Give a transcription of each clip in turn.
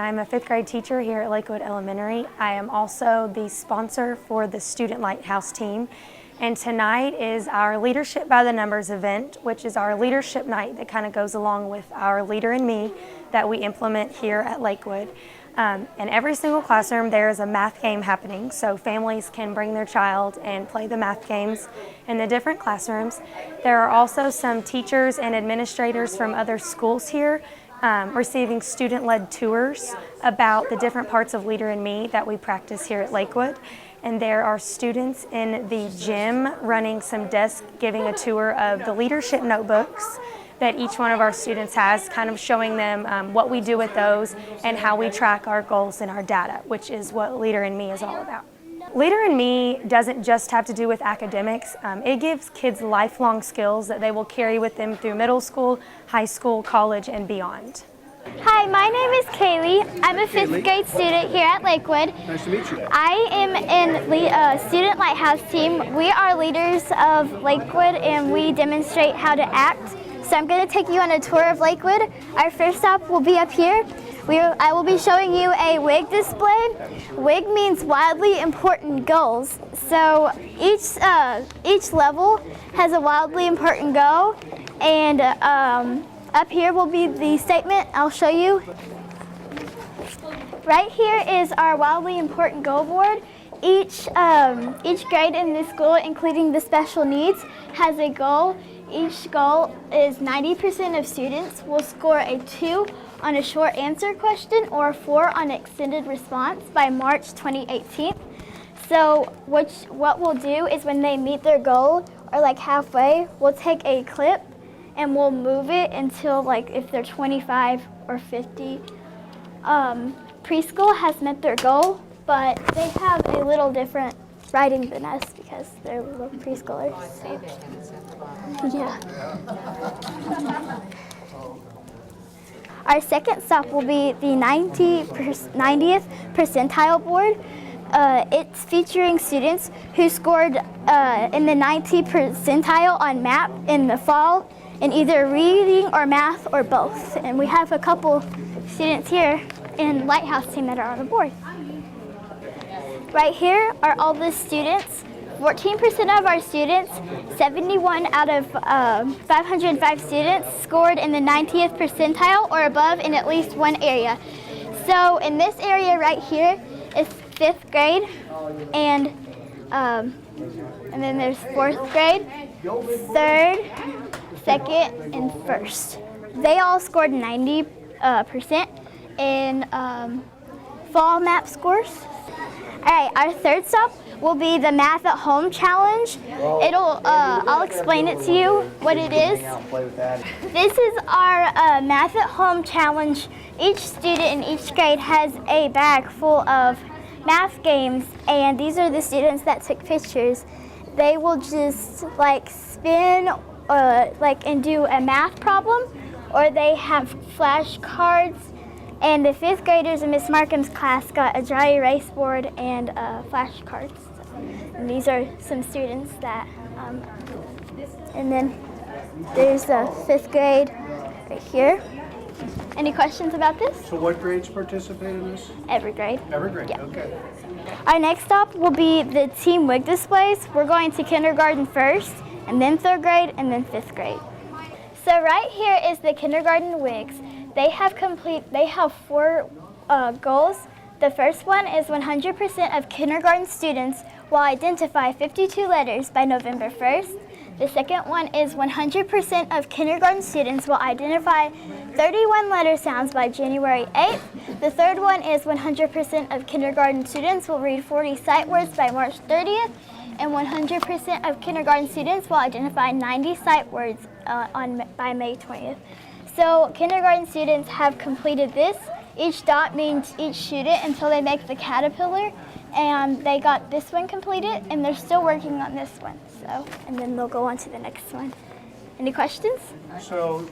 I'm a 5th grade teacher here at Lakewood Elementary. I am also the sponsor for the Student Lighthouse team. And tonight is our Leadership by the Numbers event, which is our leadership night that kind of goes along with our Leader in Me that we implement here at Lakewood. In every single classroom there is a math game happening, so families can bring their child and play the math games in the different classrooms. There are also some teachers and administrators from other schools here receiving student-led tours about the different parts of Leader in Me that we practice here at Lakewood. And there are students in the gym running some desks, giving a tour of the leadership notebooks that each one of our students has, kind of showing them what we do with those and how we track our goals and our data, which is what Leader in Me is all about. Leader in Me doesn't just have to do with academics. It gives kids lifelong skills that they will carry with them through middle school, high school, college, and beyond. Hi, my name is Kaylee. I'm a 5th grade student here at Lakewood. Nice to meet you. I am in the Student Lighthouse team. We are leaders of Lakewood and we demonstrate how to act. So I'm going to take you on a tour of Lakewood. Our first stop will be up here. I will be showing you a WIG display. WIG means wildly important goals. So each level has a wildly important goal, and up here will be the statement. I'll show you. Right here is our wildly important goal board. Each grade in this school, including the special needs, has a goal. Each goal is 90% of students will score a 2 on a short answer question or a 4 on extended response by March 2018. So what we'll do is when they meet their goal or like halfway, we'll take a clip and we'll move it until like if they're 25 or 50. Preschool has met their goal, but they have a little different writing than us because they're little preschoolers. Yeah. Our second stop will be the 90th percentile board. It's featuring students who scored in the 90th percentile on MAP in the fall in either reading or math or both. And we have a couple students here in Lighthouse team that are on the board. Right here are all the students. 14% of our students, 71 out of 505 students, scored in the 90th percentile or above in at least one area. So in this area right here is 5th grade, and then there's 4th grade, 3rd, 2nd, and 1st. They all scored 90% in fall MAP scores. All right, our third stop will be the Math at Home Challenge. I'll explain it to you what it is. This is our Math at Home Challenge. Each student in each grade has a bag full of math games, and these are the students that took pictures. They will just like spin and do a math problem, or they have flashcards. And the 5th graders in Miss Markham's class got a dry erase board and flashcards. And these are some students that, and then there's the 5th grade right here. Any questions about this? So what grades participate in this? Every grade. Every grade, Yeah. okay. Our next stop will be the team WIG displays. We're going to kindergarten first, and then 3rd grade, and then 5th grade. So right here is the kindergarten WIGs. They have 4 goals. The first one is 100% of kindergarten students will identify 52 letters by November 1st. The second one is 100% of kindergarten students will identify 31 letter sounds by January 8th. The third one is 100% of kindergarten students will read 40 sight words by March 30th. And 100% of kindergarten students will identify 90 sight words by May 20th. So kindergarten students have completed this. Each dot means each student until they make the caterpillar, and they got this one completed, and they're still working on this one. So, and then they'll go on to the next one. Any questions? So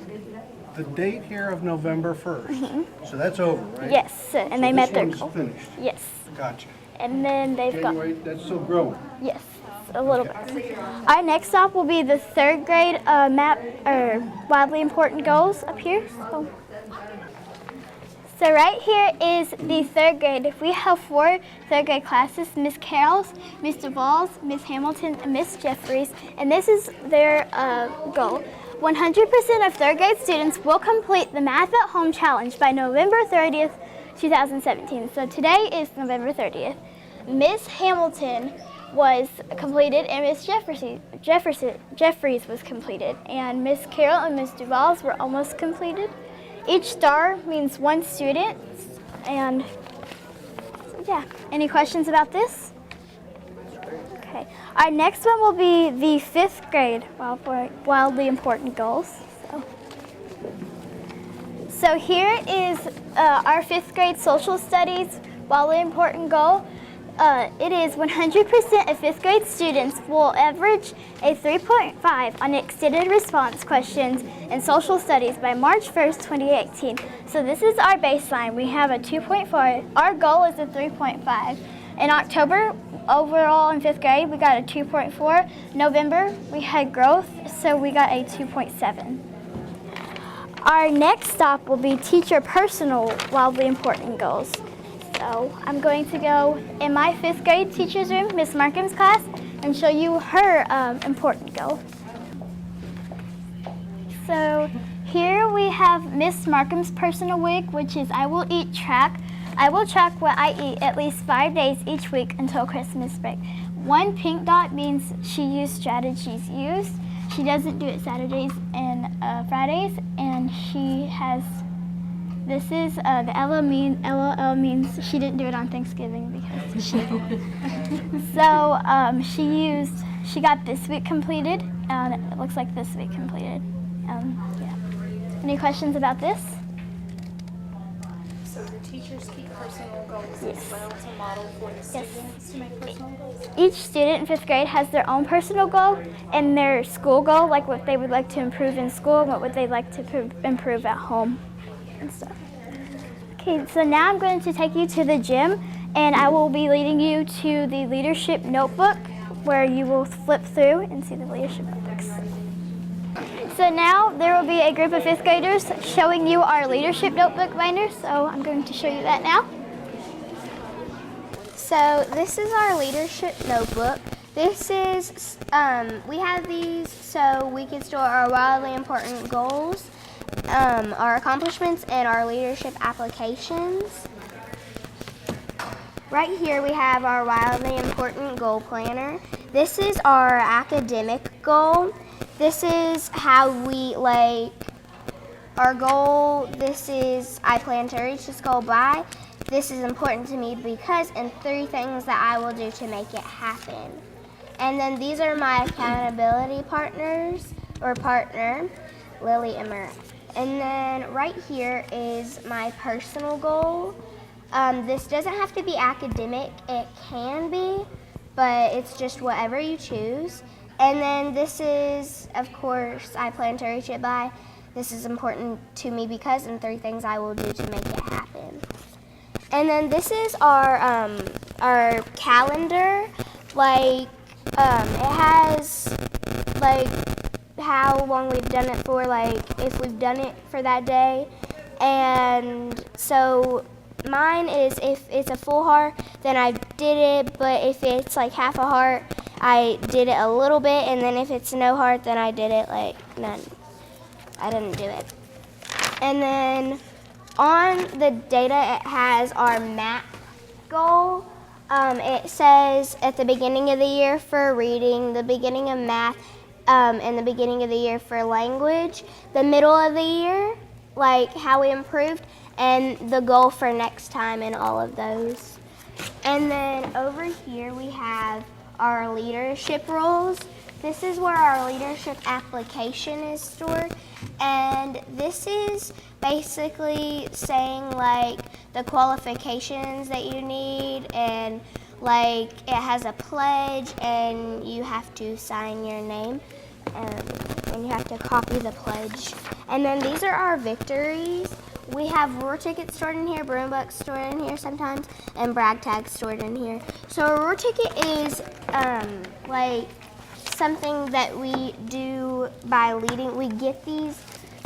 the date here of November 1st, so that's over, right? Yes, and they met their goal. goal. Finished. Yes. Gotcha. And then they've got, January, that's still growing. yes, a little bit. Our next stop will be the 3rd grade MAP, or wildly important goals up here. So right here is the third grade. We have 4 third grade classes, Miss Carroll's, Miss Duvall's, Miss Hamilton, and Miss Jeffries, and this is their goal. 100% of third grade students will complete the Math at Home Challenge by November 30th, 2017. So today is November 30th. Miss Hamilton was completed and Miss Jeffries was completed, and Miss Carroll and Miss Duvall's were almost completed. Each star means 1 student, and so yeah. Any questions about this? Okay. Our next one will be the 5th grade wildly important goals. So here is our 5th grade social studies wildly important goal. It is 100% of 5th grade students will average a 3.5 on extended response questions in social studies by March 1st, 2018. So this is our baseline. We have a 2.4. Our goal is a 3.5. In October, overall in 5th grade, we got a 2.4. November, we had growth, so we got a 2.7. Our next stop will be teacher personal wildly important goals. So I'm going to go in my 5th grade teacher's room, Miss Markham's class, and show you her important goal. So here we have Miss Markham's personal week, which is I will track what I eat at least 5 days each week until Christmas break. 1 pink dot means she used strategies used. She doesn't do it Saturdays and Fridays, and she has. This is the LOL means she didn't do it on Thanksgiving because she So she got this week completed, and it looks like this week completed. Yeah. Any questions about this? So the teachers keep personal goals Yes. as well to model for the students to make personal goals? Each student in 5th grade has their own personal goal and their school goal, like what they would like to improve in school and what would they like to improve at home and stuff. Okay, so now I'm going to take you to the gym, and I will be leading you to the leadership notebook where you will flip through and see the leadership notebooks. So now there will be a group of 5th graders showing you our leadership notebook binder, so I'm going to show you that now. So this is our leadership notebook. This is, we have these so we can store our wildly important goals, our accomplishments, and our leadership applications. Right here we have our wildly important goal planner. This is our academic goal. This is how we our goal. This is I plan to reach this goal by. This is important to me because, and 3 things that I will do to make it happen. And then these are my accountability partners, or partner, Lily and Murray. And then right here is my personal goal. This doesn't have to be academic, it can be, but it's just whatever you choose. And then this is, of course, I plan to reach it by. This is important to me because, and 3 things I will do to make it happen. And then this is our calendar. It has how long we've done it for, if we've done it for that day. And so mine is if it's a full heart, then I did it, but if it's half a heart, I did it a little bit, and then if it's no heart, then I did it none. I didn't do it. And then on the data, it has our map goal. It says at the beginning of the year for reading, the beginning of math, and the beginning of the year for language, the middle of the year, how we improved, and the goal for next time and all of those. And then over here we have our leadership roles. This is where our leadership application is stored, and this is basically saying the qualifications that you need, and it has a pledge, and you have to sign your name, and you have to copy the pledge. And then these are our victories. We have roar tickets stored in here, broom bucks stored in here sometimes, and brag tags stored in here. So a roar ticket is something that we do by leading. We get these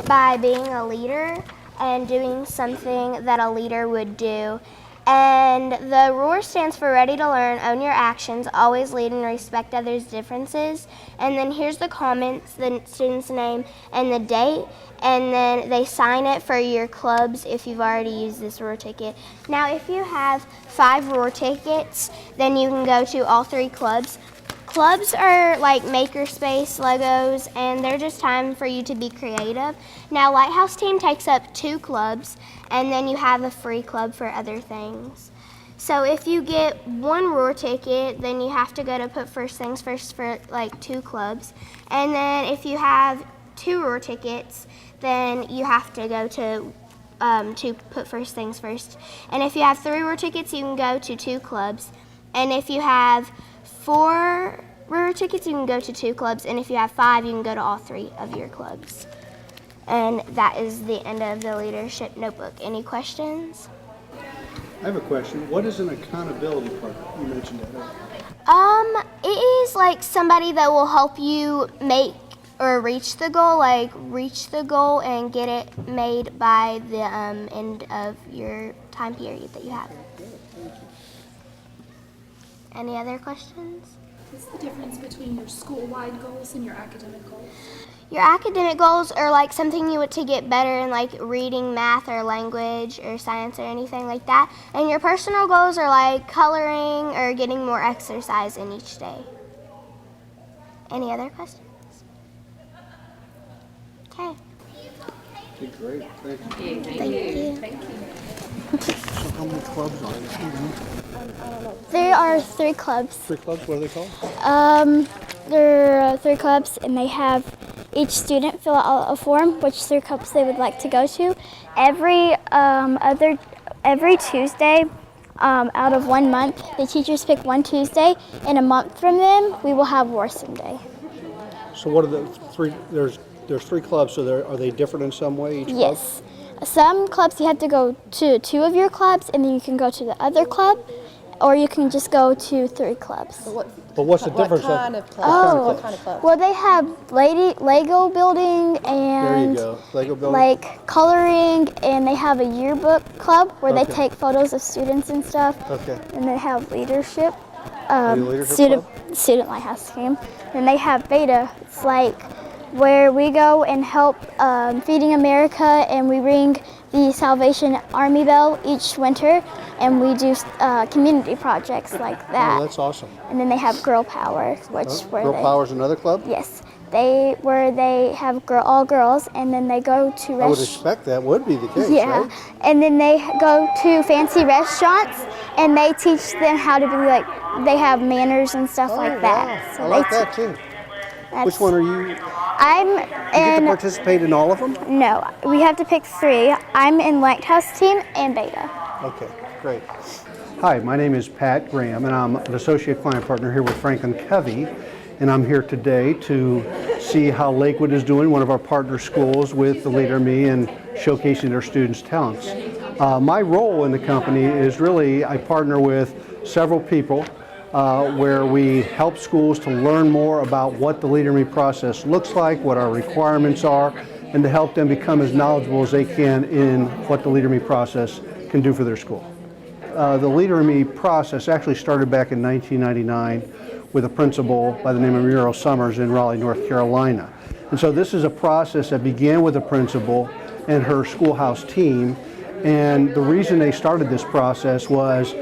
by being a leader. and doing something that a leader would do. And the ROAR stands for Ready to Learn, Own Your Actions, Always Lead and Respect Others' Differences. And then here's the comments, the student's name and the date, and then they sign it for your clubs if you've already used this ROAR ticket. Now if you have 5 ROAR tickets, then you can go to all 3 clubs. Clubs are like makerspace logos, and they're just time for you to be creative. Now Lighthouse Team takes up 2 clubs, and then you have a free club for other things. So if you get 1 ROAR ticket, then you have to go to Put First Things First for like 2 clubs. And then if you have 2 ROAR tickets, then you have to go to Put First Things First. And if you have 3 ROAR tickets, you can go to 2 clubs. And if you have 4 ROAR tickets, you can go to 2 clubs, and if you have 5, you can go to all 3 of your clubs. And that is the end of the leadership notebook. Any questions? I have a question. What is an accountability partner? You mentioned that. It is like somebody that will help you make or reach the goal, and get it made by the end of your time period that you have. Any other questions? What's the difference between your school-wide goals and your academic goals? Your academic goals are like something you want to get better in, like reading, math, or language, or science, or anything like that. And your personal goals are like coloring or getting more exercise in each day. Any other questions? Okay. Okay, great. Thank you. Thank you. So how many clubs are there? There are 3 clubs. 3 clubs? What are they called? There are 3 clubs, and they have each student fill out a form which 3 clubs they would like to go to. Every Tuesday out of 1 month, the teachers pick one Tuesday, and a month from then we will have Warson Day. So what are the 3? There's 3 clubs. So are they different in some way? Each Yes. Some clubs you have to go to 2 of your clubs, and then you can go to the other club, or you can just go to 3 clubs. But what's the difference? What kind of club? Oh, What kind of club? well, they have Lego building and There you go. Lego building. like coloring, and they have a yearbook club where they Okay. take photos of students and stuff. Okay. And they have leadership, leadership student lighthouse team. And they have beta. It's like where we go and help Feeding America, and we ring the Salvation Army bell each winter, and we do community projects like that. Oh, that's awesome. And then they have Girl Power, Girl Power's another club? Yes, where they have all girls, and then they go to I would expect that would be the case, yeah, right? and then they go to fancy restaurants, and they teach them how to be like, they have manners and stuff like that. Wow. So I like they that too. that's- Which one are you? I'm You get to in. participate in all of them? No, we have to pick 3. I'm in Lighthouse team and beta. Okay, great. Hi, my name is Pat Graham, and I'm an associate client partner here with Franklin Covey, and I'm here today to see how Lakewood is doing, one of our partner schools, with the Leader Me and showcasing their students' talents. My role in the company is really I partner with several people where we help schools to learn more about what the Leader Me process looks like, what our requirements are, and to help them become as knowledgeable as they can in what the Leader Me process can do for their school. The Leader Me process actually started back in 1999 with a principal by the name of Muriel Summers in Raleigh, North Carolina. And so this is a process that began with a principal and her schoolhouse team. And the reason they started this process was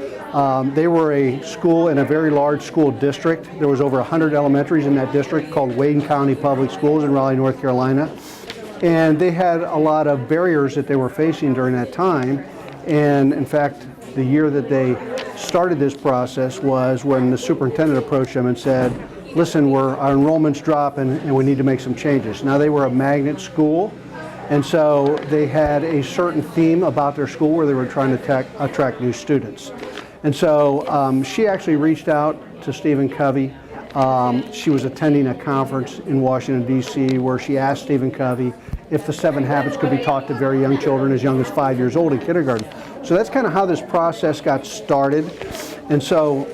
they were a school in a very large school district. There was over 100 elementaries in that district called Wayne County Public Schools in Raleigh, North Carolina. And they had a lot of barriers that they were facing during that time. And in fact, the year that they started this process was when the superintendent approached them and said, listen, our enrollment's dropping and we need to make some changes. Now they were a magnet school, and so they had a certain theme about their school where they were trying to attract new students. And so she actually reached out to Stephen Covey. She was attending a conference in Washington, D.C., where she asked Stephen Covey if the 7 habits could be taught to very young children as young as 5 years old in kindergarten. So that's kind of how this process got started. And so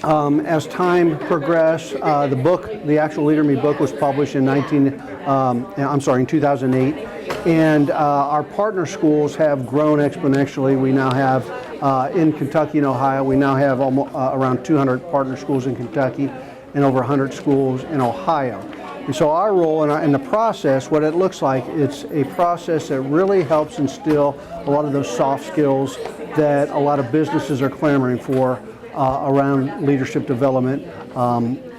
as time progressed, the actual Leader Me book was published in 2008. And our partner schools have grown exponentially. We now have, in Kentucky and Ohio, we now have almost, around 200 partner schools in Kentucky and over 100 schools in Ohio. And so our role in the process, what it looks like, it's a process that really helps instill a lot of those soft skills that a lot of businesses are clamoring for around leadership development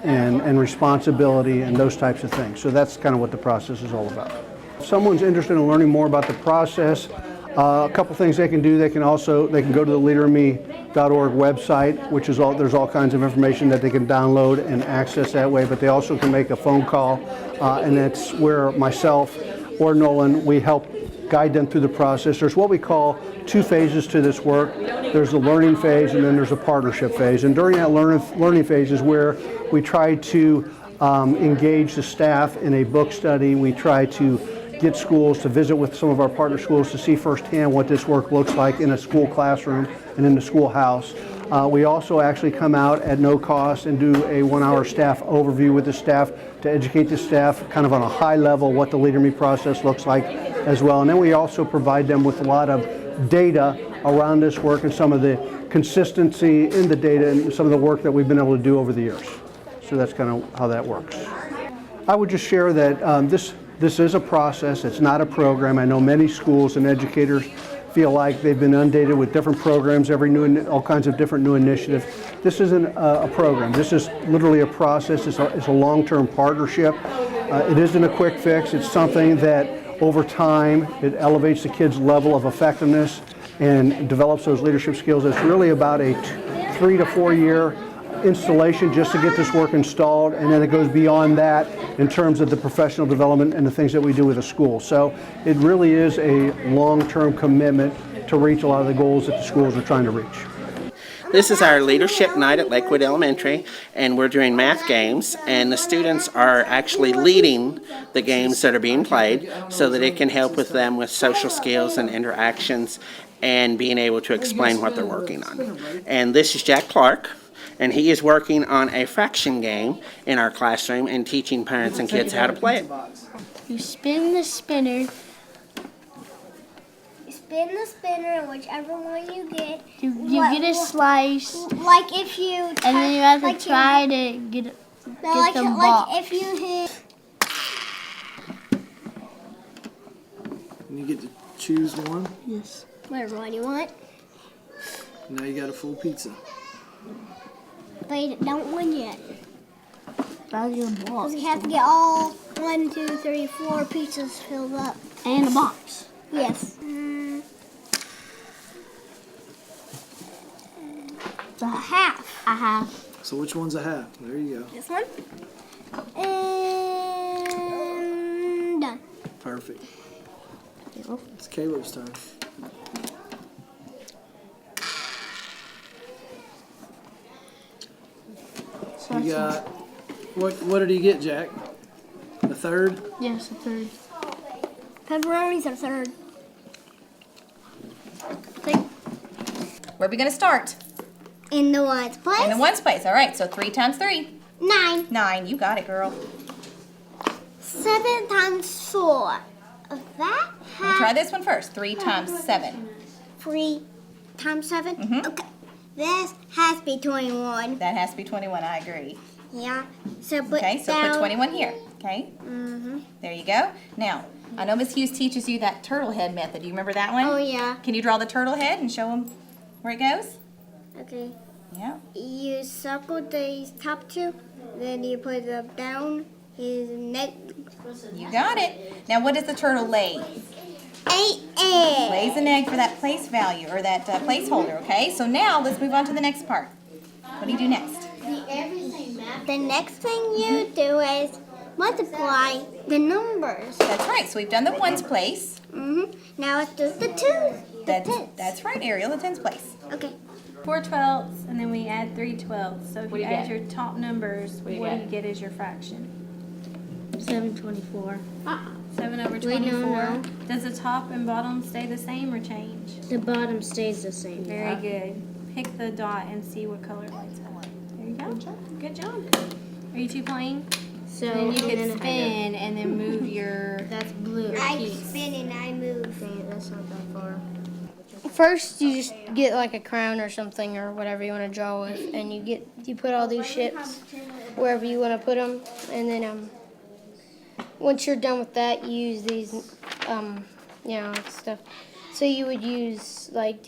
and responsibility and those types of things. So that's kind of what the process is all about. If someone's interested in learning more about the process, a couple things they can do. They can go to the leaderme.org website, which is there's all kinds of information that they can download and access that way. But they also can make a phone call, and that's where myself or Nolan, we help guide them through the process. There's what we call 2 phases to this work. There's the learning phase, and then there's a partnership phase. And during that learning phase is where we try to engage the staff in a book study. We try to get schools to visit with some of our partner schools to see firsthand what this work looks like in a school classroom and in the schoolhouse. We also actually come out at no cost and do a 1-hour staff overview with the staff to educate the staff kind of on a high level what the Leader Me process looks like as well. And then we also provide them with a lot of data around this work and some of the consistency in the data and some of the work that we've been able to do over the years. So that's kind of how that works. I would just share that this is a process. It's not a program. I know many schools and educators feel like they've been inundated with different programs, all kinds of different new initiatives. This isn't a program. This is literally a process. It's a long-term partnership. It isn't a quick fix. It's something that over time it elevates the kids' level of effectiveness and develops those leadership skills. It's really about a 3 to 4 year installation just to get this work installed, and then it goes beyond that in terms of the professional development and the things that we do with the school. So it really is a long-term commitment to reach a lot of the goals that the schools are trying to reach. This is our leadership night at Lakewood Elementary, and we're doing math games, and the students are actually leading the games that are being played so that it can help with them with social skills and interactions and being able to explain what they're working on. And this is Jack Clark, and he is working on a fraction game in our classroom and teaching parents and kids how to play it. You spin the spinner. You spin the spinner, and whichever one you get, You get a slice, like if you, and then you have to try to get the box. Like if you hit. And you get to choose one. Yes. Whatever one you want. Now you got a full pizza. But you don't win yet. That's your box. Because you have to get all 1, 2, 3, 4 pizzas filled up. And a box. Yes. A half. A half. So which one's a half? There you go. This one. And done. Perfect. It's Caleb's turn. You got, what did he get, Jack? A third? Yes, a third. Pepperonis are third. Where are we going to start? In the ones place. In the ones place. All right, so 3 times 3. 9. 9. You got it, girl. 7 times 4. That We'll try this one first. 3 times 7. 3 times 7? Mhm. Okay. This has to be 21. That has to be 21. I agree. Yeah. So put Okay, so down. put 21 here. Okay? Mm-hmm. There you go. Now, I know Miss Hughes teaches you that turtle head method. Do you remember that one? Oh, yeah. Can you draw the turtle head and show them where it goes? Okay. Yeah. You circle the top 2, then you put them down his neck. You got it. Now, what does the turtle lay? 8 eggs. Lays an egg for that place value, or that placeholder, okay? So now, let's move on to the next part. What do you do next? The next thing you do is multiply the numbers. That's right. So we've done the ones place. Now let's do the 2s. That's right, Ariel, the tens place. Okay. 4 twelfths, and then we add 3 twelfths. So if you add your top numbers, what you get is your fraction. 7/24. 7 over Wait, 24. no. Does the top and bottom stay the same or change? The bottom stays the same. Very good. Pick the dot and see what color it lights up. There you go. Good job. Are you two playing? So then you can spin and then move your. That's blue. I spin and I move. That's not that far. First, you just get like a crown or something or whatever you want to draw with, and you put all these ships wherever you want to put them, and then once you're done with that, you use these stuff. So you would use like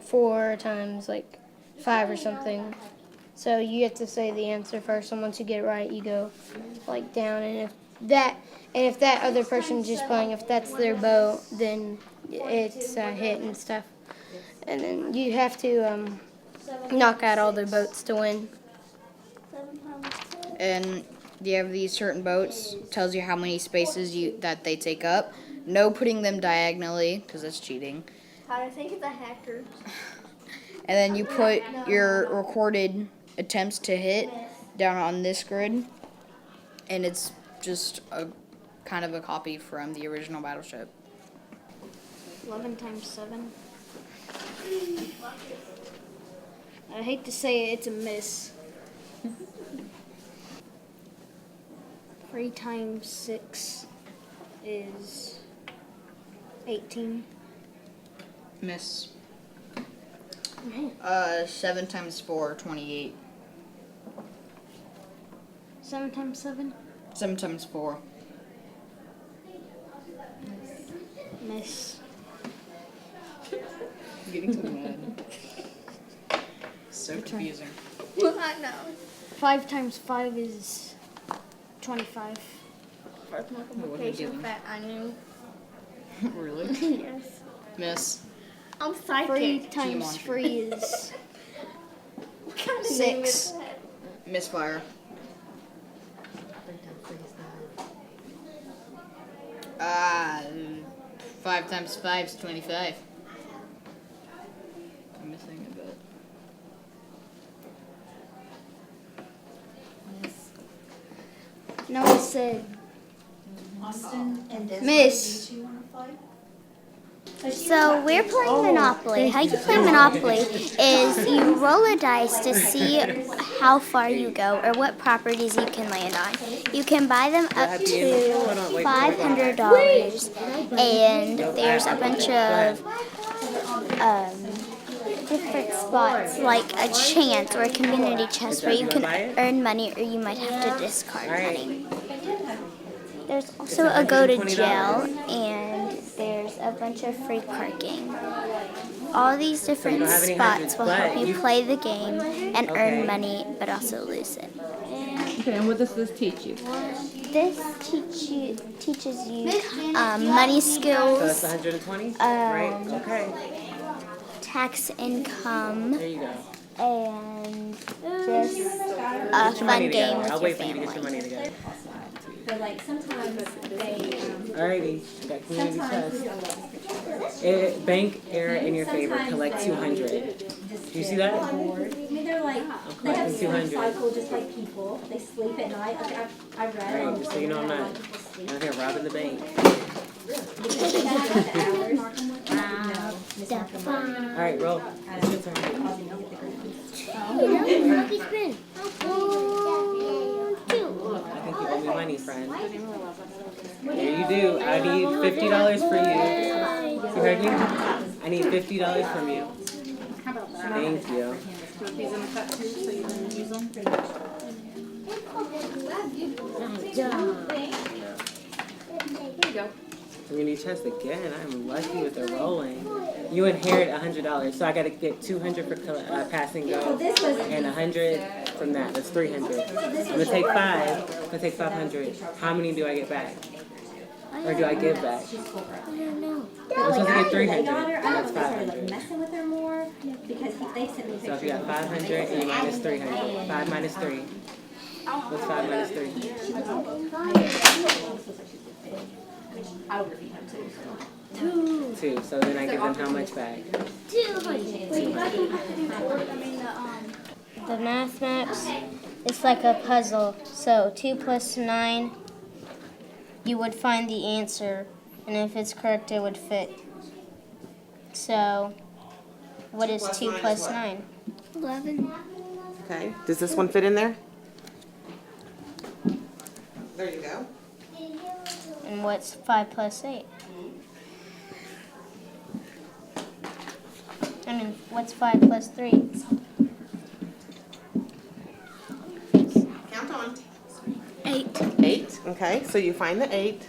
4 times like 5 or something. So you have to say the answer first, and once you get it right, you go like down, and if that other person's just playing, if that's their boat, then it's a hit and stuff. And then you have to knock out all their boats to win. And you have these certain boats, tells you how many spaces that they take up. No putting them diagonally, because that's cheating. I think it's a hacker. And then you put your recorded attempts to hit down on this grid, and it's just a kind of a copy from the original Battleship. 11 times 7. I hate to say it, it's a miss. 3 times 6 is 18. Miss. 7 times 4, 28. 7 times 7? 7 times 4. Miss. I'm getting so mad. So confusing. I know. 5 times 5 is 25. First multiplication that I knew. Really? Yes. Miss. I'm psychic. 3 times 3 is 6. Misfire. 5 times 5 is 25. I'm missing a bit. No, I said miss. So we're playing Monopoly. How you play Monopoly is you roll a dice to see how far you go or what properties you can land on. You can buy them up to $500, and there's a bunch of different spots like a chance or a community chest where you can earn money or you might have to discard money. There's also a go to jail, and there's a bunch of free parking. All these different spots will help you play the game and earn money, but also lose it. Okay, and what does this teach you? This teaches you money skills. So that's 120? Right, okay. Tax income. There you go. And just a fun game with I'll your wait for you to get your family. money together. But like sometimes they. Alrighty, we got community trust. Bank error in your favor, collect 200. Do you see that? I mean, they're like, they have a sleep cycle just like people. They sleep at night. Like I read. Right, so you know I'm not out here robbing the bank. Alright, roll. It's your turn. I think you owe me money, friend. There you do. I need $50 for you. You heard me? I need $50 from you. Thank you. These in the cut too, so you can use them. There you go. Community chest again. I'm lucky with the rolling. You inherit $100, so I got to get 200 for passing go, and 100 from that. That's 300. I'm gonna take 5. I'm gonna take 500. How many do I get back? Or do I give back? I don't know. I'm supposed to get 300. That's like 500. messing with her more because they sent me So if you got 500 and you minus 300, 5 minus 3. What's 5 minus 3? I would repeat him too. 2. So then I give them how much back? 200. The math maps, it's like a puzzle. So 2 plus 9, you would find the answer, and if it's correct, it would fit. So, what is 2 plus 9? 11. Okay. Does this one fit in there? There you go. And what's 5 plus 8? I mean, what's 5 plus 3? Count on. 8. 8. Okay, so you find the 8.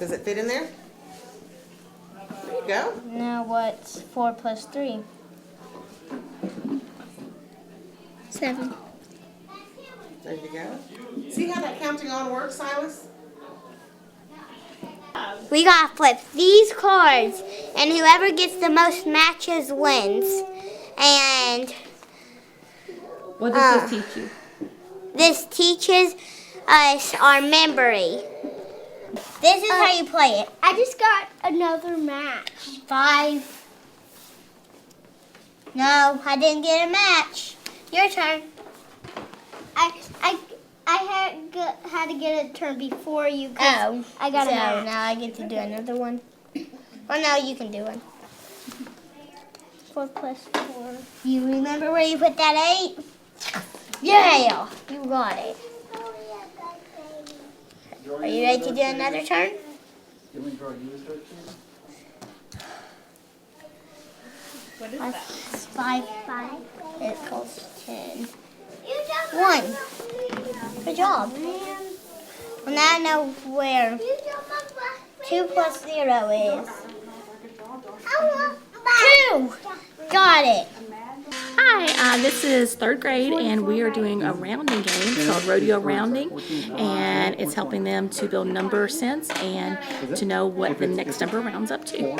Does it fit in there? There you go. Now what's 4 plus 3? 7. There you go. See how that counting on works, Silas? We gotta flip these cards, and whoever gets the most matches wins. And What does this teach you? this teaches us our memory. This is how you play it. I just got another match. 5. No, I didn't get a match. Your turn. I had to get a turn before you. Oh, I got a so match. now I get to do another one. Well, no, you can do one. 4 plus 4. You remember where you put that 8? Yeah, you got it. Are you ready to do another turn? What is that? 5. It equals 10. 1. Good job. Well, now I know where 2 plus 0 is. 2. Got it. Hi, this is 3rd grade, and we are doing a rounding game called Rodeo Rounding, and it's helping them to build number sense and to know what the next number rounds up to.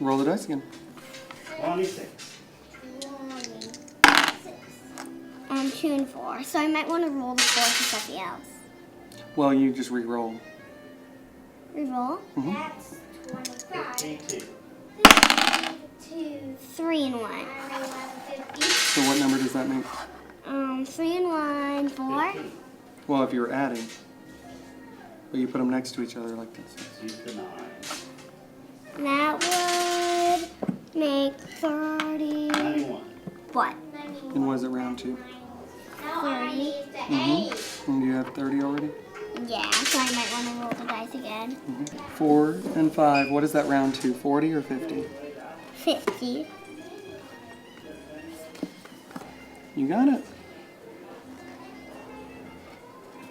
Roll the dice again. 2 and 4. So I might want to roll the 4 for something else. Well, you just re-roll. Reroll. Mm-hmm. 3 and 1. So what number does that make? 3 and 1, 4. Well, if you were adding, but you put them next to each other like this. That would make 30. What? And what does it round to? 30. Mm-hmm. And you have 30 already? Yeah, so I might want to roll the dice again. Mm-hmm. 4 and 5. What does that round to? 40 or 50? 50. You got it.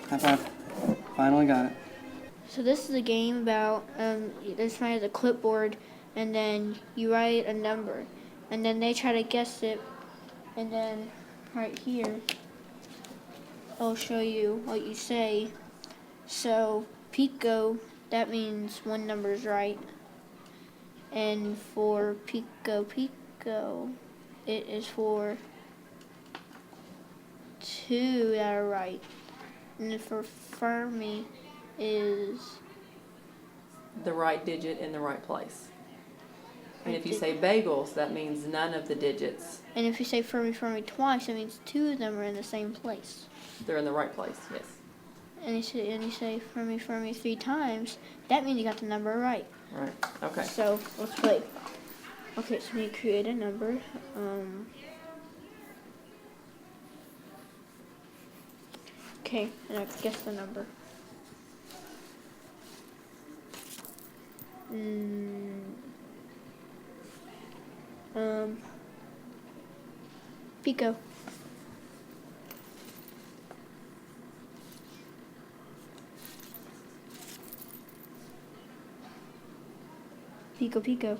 High five. Finally got it. So this is a game about, this one has a clipboard, and then you write a number, and then they try to guess it, and then right here, I'll show you what you say. So pico, that means one number is right, and for pico pico, it is for 2 that are right, and then for Fermi is The right digit in the right place. And if you say bagels, that means none of the digits. And if you say Fermi Fermi twice, that means 2 of them are in the same place. They're in the right place, yes. And you say Fermi Fermi 3 times, that means you got the number right. Right, okay. So let's play. Okay, so we create a number. Okay, and I guess the number. Pico. Pico Pico.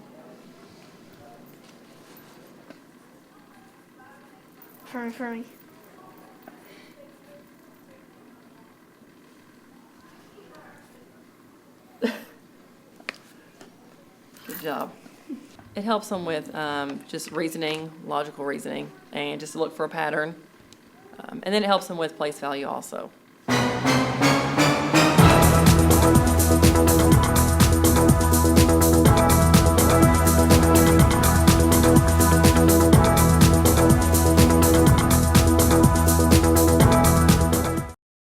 Fermi Fermi. Good job. It helps them with just reasoning, logical reasoning, and just look for a pattern. And then it helps them with place value also.